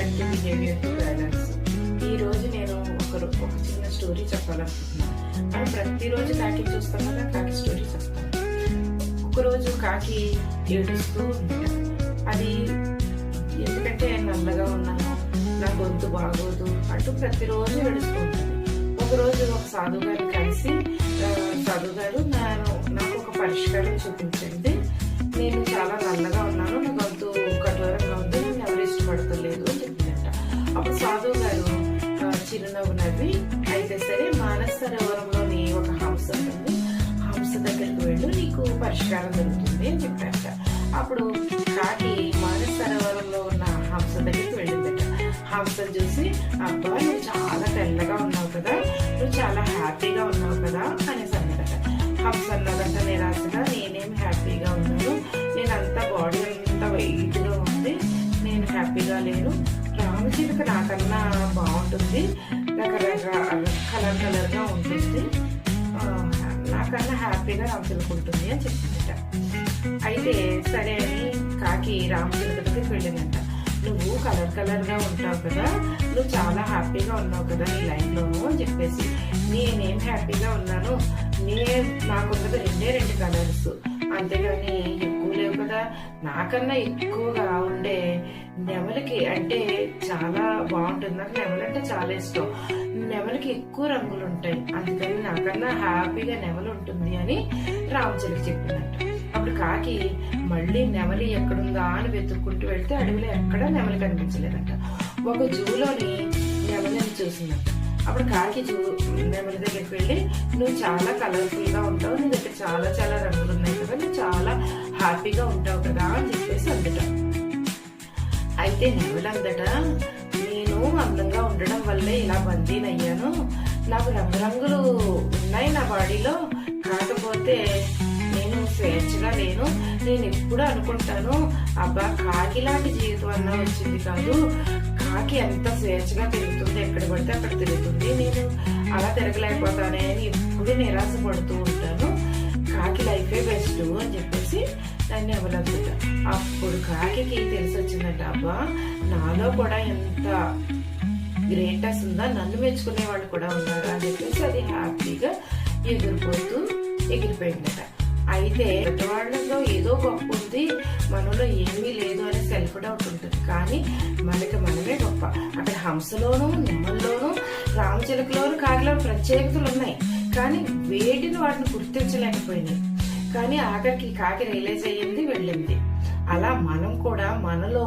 Anti behaviour to balance. ఈ రోజు నేను ఒక చిన్న స్టోరీ చెప్పాలనుకుంటున్నాను. మనం ప్రతిరోజు కాకి చూస్తాం కదా, కాకి స్టోరీ చెప్తాం. ఒకరోజు కాకి ఏడుస్తూ ఉంటుంది. అది ఎందుకంటే నల్లగా ఉన్నాను, నా గొంతు బాగోదు అంటూ ప్రతిరోజు ఏడుస్తూ ఉంటుంది. ఒకరోజు ఒక సాధువు గారిని కలిసి, సాధువు గారు నాకు ఒక పరిష్కారం చూపించండి, నేను చాలా నల్లగా ఉన్నాను, నా గొంతు కఠోరంగా ఉంది, నేను ఎవరు ఇష్టపడతలేదు అని చెప్పిందంట. అప్పుడు సాధువు గారు చిరునవ్వు నవ్వి, అయితే సరే మానస సరోవరంలోని ఒక హంస ఉంటుంది, హంస దగ్గరికి వెళ్ళు, నీకు పరిష్కారం దొరుకుతుంది అని చెప్పారట. అప్పుడు కాకి మానస సరోవరంలో ఉన్న హంస దగ్గరికి వెళ్ళిందట. హంసను చూసి, అబ్బా నువ్వు చాలా తెల్లగా ఉన్నావు కదా, నువ్వు చాలా హ్యాపీగా ఉన్నావు కదా అనేసి అన్నాడట. హంస అన్నదంట నిరాశగా, నేనేం హ్యాపీగా ఉన్నాను, నేను అంతా బాడీ అంతా వెయిట్ గా ఉంది, నేను హ్యాపీగా లేను, రామచిలుక నాకన్నా బాగుంటుంది, కలర్ గా ఉంటుంది, నాకన్నా హ్యాపీగా రామచిలుక ఉంటుంది అని చెప్పిందట. అయితే సరే అని కాకి రామచిలుక దగ్గరికి వెళ్ళిందంట. నువ్వు కలర్ గా ఉంటావు కదా, నువ్వు చాలా హ్యాపీగా ఉన్నావు కదా నీ లైఫ్ లోను అని చెప్పేసి, నేనేం హ్యాపీగా ఉన్నాను, నాకున్నది రెండు కలర్స్, అంతేగాని ఎక్కువ లేవు కదా, నాకన్నా ఎక్కువగా ఉండే నెమలికి అంటే చాలా బాగుంటుంది, నాకు నెమలంటే చాలా ఇష్టం, నెమలికి ఎక్కువ రంగులు ఉంటాయి, అందుకని నాకన్నా హ్యాపీగా నెమలి ఉంటుంది అని రామచిలుక చెప్పిందంట. అప్పుడు కాకి మళ్ళీ నెమలి ఎక్కడుందా అని వెతుక్కుంటూ వెళ్తే అడవిలో ఎక్కడ నెమలి కనిపించలేదంట. ఒక జూలోని నెమలిని చూసిందంట. అప్పుడు కాకి నెమలి దగ్గరికి వెళ్ళి, నువ్వు చాలా కలర్ఫుల్ గా ఉంటావు, నీ దగ్గర చాలా చాలా రంగులు ఉన్నాయి కదా, నువ్వు చాలా హ్యాపీగా ఉంటావు కదా అని చెప్పేసి అందట. అయితే నెమలి అందట, నేను అందంగా ఉండడం వల్లే ఇలా బందీనయ్యాను, నాకు రంగురంగులు ఉన్నాయి నా బాడీలో, కాకపోతే నేను స్వేచ్ఛగా లేను, నేను ఎప్పుడు అనుకుంటాను అబ్బా కాకి లాంటి జీవితం అన్నా వచ్చింది కాదు, కాకి ఎంత స్వేచ్ఛగా తిరుగుతుంది, ఎక్కడ పడితే అక్కడ తిరుగుతుంది, నేను అలా తిరగలేకపోతానే అని ఎప్పుడు నిరాశ పడుతూ ఉంటాను, కాకి లైఫే బెస్ట్ అని చెప్పేసి దాన్ని ఎవరందుట. అప్పుడు కాకి తెలిసి వచ్చిందంట, అబ్బా నాలో కూడా ఎంత గ్రేట్నెస్ ఉందా, నన్ను మెచ్చుకునే వాళ్ళు కూడా ఉన్నారు అని చెప్పేసి అది హ్యాపీగా ఎగిరిపోయిందట. అయితే పెద్దవాళ్ళలో ఏదో గొప్ప ఉంది, మనలో ఏమీ లేదు అనే సెల్ఫ్ డౌట్ ఉంటుంది, కానీ మనకి మనమే గొప్ప. అక్కడ హంసలోను, నెమల్లోను, రామచిలుకలోను, కాకిలోను ప్రత్యేకతలు ఉన్నాయి, కానీ వాటిని గుర్తించలేకపోయినాయి. కానీ ఆఖరికి కాకి రియలైజ్ అయ్యింది, వెళ్ళింది. అలా మనం కూడా మనలో